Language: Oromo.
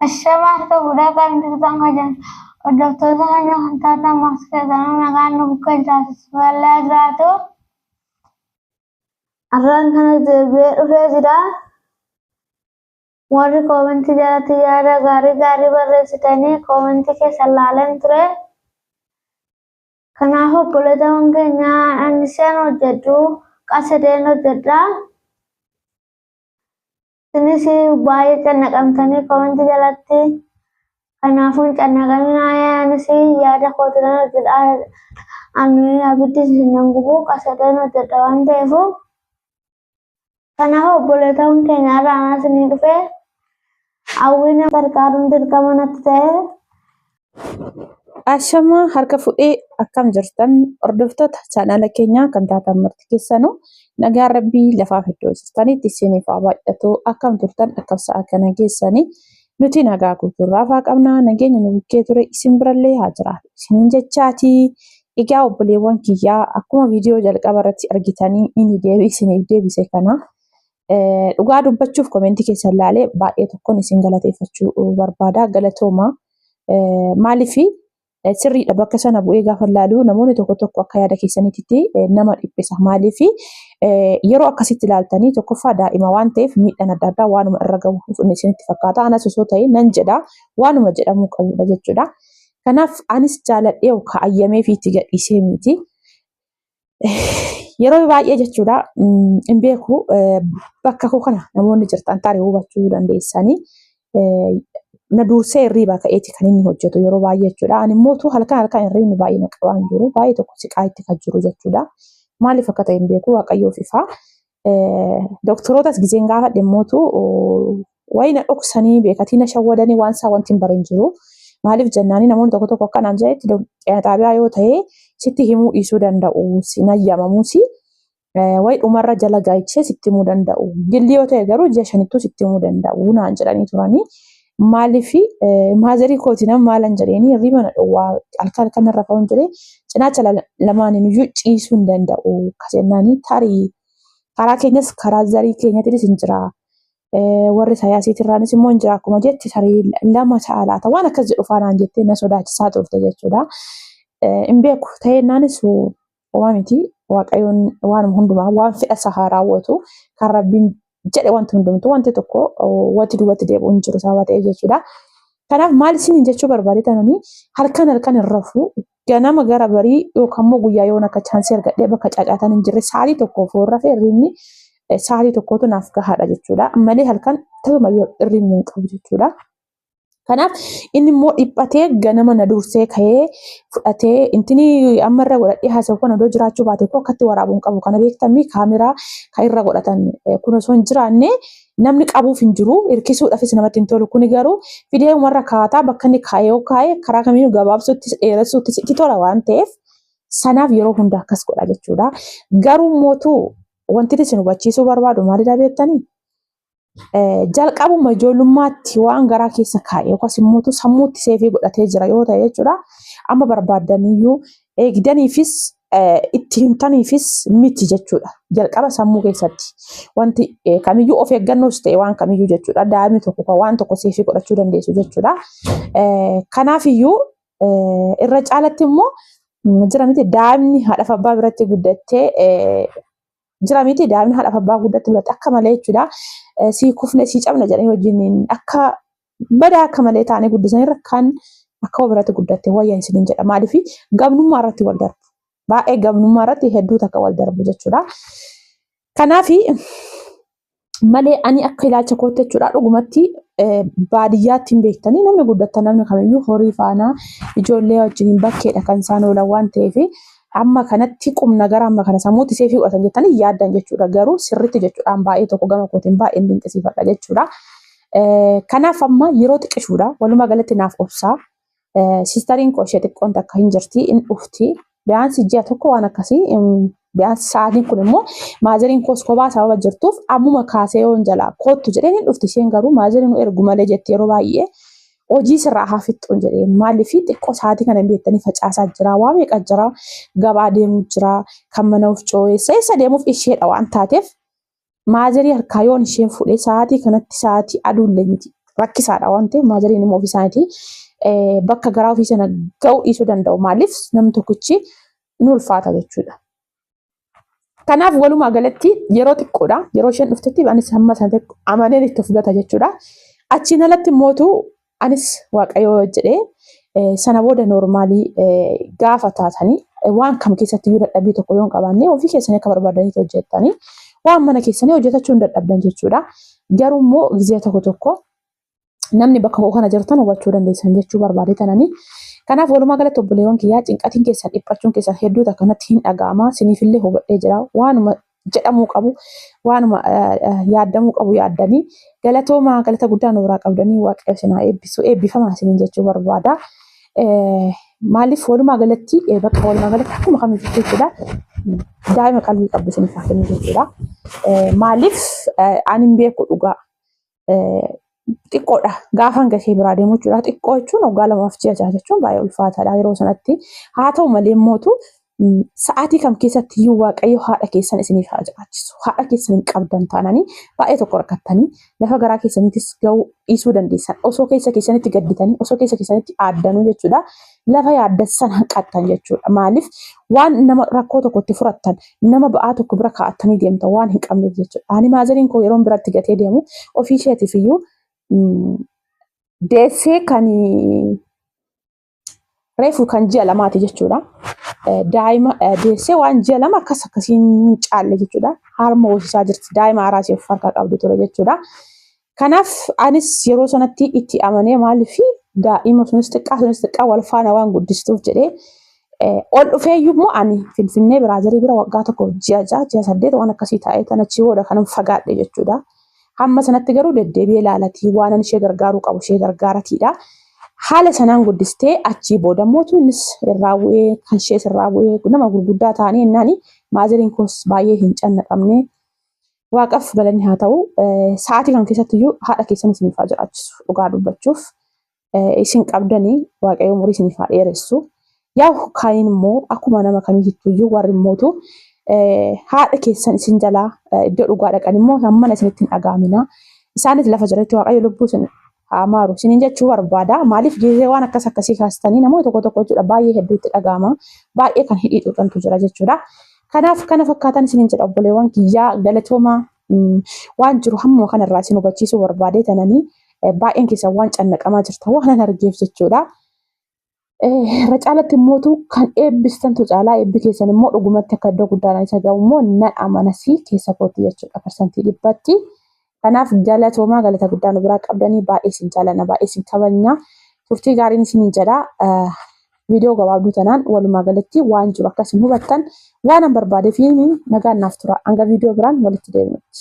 Ashabaha gudakan dirqama jan hordoftoota keenya kan taatan maskii nagaan nu bukkee jiraatu walaa jiraatu. Arraan kana deebi'ee dhufee jira. Warri koomentii jalatti yaada gaarii barreessitanii koomentii keessa ilaalan ture. Kanaaf obboleewwan keenya ani isheen hojjedhu qasadeen hojjedha. Isinis baay'ee cannaqamtanii koomentii jalatti kanaafuu cannaqaminaa anis yaada kootiran hojjedha. Ani abiddi isin gubu qasadeen hojjedha waan ta'eef kanaaf obboleewwan keenya irraa isinii dhufe hawwiin gargaaruun dirqama natti ta'e. Ashama harka fuudhee akkam jirtan hordoftoota chaanaala keenyaa kan taatan marti keessanuu nagaa rabbii lafaaf iddoo jirtanitti isiniif haa baay'atu akkam turtan akkam sa'a kana keessanii nuti nagaa guutuurraaf haa qabnaa nageenya nu bukkee ture isin birallee haa jiraatu isiniin jechaati. Egaa obboleewwan kiyyaa akkuma viidiyoo jalqaba irratti argitanii inni isiniif deebise kana dhugaa dubbachuuf koomentii keessa ilaalee baay'ee tokkoon isin galateeffachuu barbaada galatooma maaliifi sirriidha bakka sana bu'ee gaafa ilaalu namoonni tokko akka yaada keessanitti nama dhiphisa maaliifi yeroo akkasitti ilaaltanii tokkoffaa daa'ima waan ta'eef miidhaan adda addaa waanuma irra gahu isinitti fakkaata anas osoo ta'e nan jedha waanuma jedhamuu qabudha jechuudha. Kanaaf anis jaaladhee kaayyamee fi itti gadhiisee miti. Yeroo baay'ee jechuudha hin beeku bakka koo kana namoonni jirtan tarii hubachuu dandeessanii na dursee hirriibaa ka'eeti kan inni hojjetu yeroo baay'ee jechuudha. Ani immoo halkan hirriibni baay'ee na qabaan jiru baay'ee tokko siqaa itti kan jiru jechuudha. Maaliif akka ta'e hin beeku waaqayyoof ifa. Doktorotas gizeen gaafadhe immoo wayii na dhoksanii beekatii na shawwadanii waan isaa wanti hin bareen jiru. Maaliif jennaanii namoonni tokko akkanaan jedhetti xiyyaata xaabiyaa yoo ta'e sitti himuu dhiisuu danda'u sin ayyamamuusi wayii dhumarra jala gaachee sitti himuu danda'u. Gilli yoo ta'e garuu ji'a shanittuu sitti himuu danda'u naan jedhanii turanii. Maaliifi maazarii kooti nama maalan jedheenii hirriiba na dhowwaa halkan irra ka'uun jedhee cinaacha lamaaniin iyyuu ciisuu hin danda'u kasennaanii tarii karaa keenyas karaa zarii keenyattis hin jira. Warri sayaasiitirraanis immoo hin jira akkuma jetti tarii lama ta'a laata waan akkas jedhu faanaan jettee na sodaachisaa turte jechuudha. Hin beeku ta'ennaanis uumaa miti waaqayyoon waan hundumaa waan fedha isaa raawwatu kan rabbiin jedhe wanti hundumtuu wanti tokko wanti duubatti deebi'u hin jiru sababa ta'eef jechuudha. Kanaaf maal isin jechuu barbaadeetanii halkan hin rafu ganama gara barii yookaan immoo guyyaa yoon akka chaansii argadhee bakka caacaataan hin jirre sa'aatii tokkoof rafee hirriibni sa'aatii tokkootu naaf gahaadha jechuudha. Malee halkan tasuma hirriibni hin qabu jechuudha. Kanaaf inni immoo dhiphatee ganama na dursee ka'ee fudhatee intini ammarra godhadhee haasa'u kan odoo jiraachuu baate koo akkatti waraabuun qabu kana beektamii kaameraa kan irra godhatan kun osoo hin jiraanne namni qabuuf hin jiru hirkisuudhaafis namatti hin tolu kuni garuu viidiyoo marra kaataa bakka inni kaa'ee karaa kamiinuu gabaabsuutti dheeressuutti sitti tola waan ta'eef sanaaf yeroo hunda akkas godha jechuudha. Garuu mootuu wanti isin hubachiisuu barbaadu maalidha beektanii? Jalqabuma ijoollummaatti waan garaa keessa kaa'e yookaas immoo sammuutti seefii godhatee jira yoo ta'e jechuudha. Amma barbaadaniyyuu eegdaniifis itti himtaniifis miti jechuudha. Jalqaba sammuu keessatti wanti kamiyyuu of eeggannoos ta'e waan kamiyyuu jechuudha. Daa'imni tokko waan tokko seefii godhachuu dandeessu jechuudha. Kanaafiyyuu irra caalatti immoo jira miti daa'imni haadhaaf abbaa biratti guddattee jira miti daa'imni haadhaaf abbaa guddatti biratti akka malee jechuudha. Sii kufne sii cabna jedhanii wajjin akka badaa akka malee taa'anii guddisanii kan akka biratti guddatte wayyaa isiniin jedha. Maaliifi gamnummaa irratti wal darbu. Baay'ee gamnummaa irratti hedduu takka wal darbu jechuudha. Kanaafi malee ani akka ilaalcha kootti jechuudha dhugumatti baadiyyaatti hin beektanii namni guddattan namni kamiyyuu horii faana ijoollee wajjin bakkeedha kan isaan oolan waan ta'eef amma kanatti qumna gara amma kana sammuutti seefii godhatan jettanii yaaddan jechuudha. Garuu sirriitti jechuudhaan baay'ee tokko gama kootiin baay'ee dinqisiifadha jechuudha. Kanaaf amma yeroo xiqqishuudha walumaa galatti naaf obsaa. Siistariin koo ishee xiqqoon takka hin jirti hin dhufti. Biyaansi ji'a tokko waan akkasii biyaansi sa'aatiin kun immoo maazariin koos kophaa sababa jirtuuf ammuma kaasee yoon jalaa koottu jedheen hin dhufti isheen garuu maazariin ergu malee jetti yeroo baay'ee. Hojii sirraa hafixxuun jedheen maaliifi xiqqoo sa'aatii kana beektanii facaasaa jira waa meeqa jira gabaa deemuu jira kan mana of cooweessa eessa deemuuf isheedha waan taateef maazarii harkaa yoon isheen fuudhee sa'aatii kanatti sa'aatii aduullee miti rakkisaadha waan ta'eef maazariin immoo ofii isaaniitii bakka garaa ofii sana ga'uu dhiisuu danda'u. Maaliif namni tokkichi ni ulfaata jechuudha. Kanaaf walumaa galatti yeroo xiqqoodha. Yeroo isheen dhuftetti anis hamma sana amaneen itti fudhata jechuudha. Achiin alatti mootu anis waaqayyoo jedhee sana booda noormaalii gaafa taatanii waan kam keessatti yoo dadhabbii tokko yoo hin qabaanne ofii keessanii akka barbaadanii hojjettanii waan mana keessanii hojjetachuu hin dadhabdan jechuudha. Garuu immoo gizee tokko tokko namni bakka koo kana jirtan hubachuu dandeessan jechuu barbaade tananii. Kanaaf walumaa galatti obboleewwan kiyyaa cinqatiin keessan dhiphachuun keessan hedduuta kanatti hin dhaga'ama. Siniifillee hubadhee jira. Waanuma jedhamuu qabu, waanuma yaadamuu qabu yaaddanii galatooma galata guddaa nuuraa qabdanii waaqayyo sinaa eebbisu eebbifamaa isiniin jechuu barbaada. Maaliif walumaa galatti bakka walumaa galatti akkuma kamitti jechuudha. Daa'ima qalbii qabdu isiniif haa kennu jechuudha. Maaliif ani hin beeku dhugaa. Xiqqoodha gaafa hanga ishee biraa deemu jechuudha. Xiqqoo jechuun waggaa lamaaf ji'a jaha jechuun baay'ee ulfaataadha yeroo sanatti. Haa ta'u malee mootu sa'aatii kam keessatti iyyuu waaqayyo haadha keessan isiniif haa jiraachisu. Haadha keessan hin qabdan taananii baay'ee tokko rakkattanii lafa garaa keessaniittis ga'uu dhiisuu dandeessan. Osoo keessa keessanitti gadditanii osoo keessa keessanitti aaddanuu jechuudha. Lafa yaaddassan hanqattan jechuudha. Maaliif waan nama rakkoo tokkotti furattan nama ba'aa tokko bira kaa'attanii deemtan waan hin qabneef jechuudha. Ani maazariin koo yeroon biratti gatee deemu ofii isheetiif iyyuu deessee kan reefu kan ji'a lamaati jechuudha. Daa'ima deessee waan ji'a lama akkasiin caalle jechuudha. Harma hoosisaa jirti. Daa'ima haaraa of harkaa qabdu ture jechuudha. Kanaaf anis yeroo sanatti itti amanee maaliif daa'ima sunis xiqqaa wal faana waan guddistuuf jedhee ol dhufeeyyuu immoo ani Finfinnee Biraazarii bira waggaa tokko ji'a 8 waan akkasii taa'ee kan achi booda kanan fagaadhe jechuudha. Hamma sanatti garuu deddeebi'ee ilaalatii waan ishee gargaaruu qabu ishee gargaaratiidha. Haala sanaan guddistee achii booda mootu innis irraa bu'ee kan ishees irraa bu'ee nama gurguddaa ta'anii ennaani maazariin koos baay'ee hin cannaqamne waaqaaf galanni haa ta'u sa'aatii kan keessatti iyyuu haadha keessan isiniif haa jiraachisu dhugaa dubbachuuf isin qabdanii waaqayyo umurii isiniif haa dheeressu. Yaa kaaniin immoo akkuma nama kamiittuu iyyuu warri mootu haadha keessan isin jalaa iddoo dhugaa dhaqan immoo hammana isinitti hin dhaga'amina. Isaanis lafa jiranitti waaqayyo lubbuu isin haa maaru isiniin jechuu barbaada. Maaliif gizee waan akkasii kaastanii namoota tokko tokko jechuudha baay'ee hedduutti dhaga'ama. Baay'ee kan hidhii xuqantu jira jechuudha. Kanaaf kana fakkaatan isiniin jedha obboleewwan kiyyaa galatooma waan jiru hamma kanarraa isin hubachiisuu barbaade tananii baay'een keessan waan cannaqamaa jirta waan argeef jechuudha. Irra caalatti immootu kan eebbistantu caalaa eebbi keessan immoo dhugumatti akka iddoo guddaadhaan isa ga'u immoo nan amanasii keessa kootti jechuudha parsantii 100%. Kanaaf galatoomaa galata guddaa nu biraa qabdanii baay'ee isin jaalladha baay'ee isin kabajna. Turtii gaariin isiniin jedha. Viidiyoo gabaabduu tanaan walumaa galatti waan jiru akkasiin hubattan waan an barbaadeef nagaan naaf tura. Hanga viidiyoo biraan walitti deebinutti.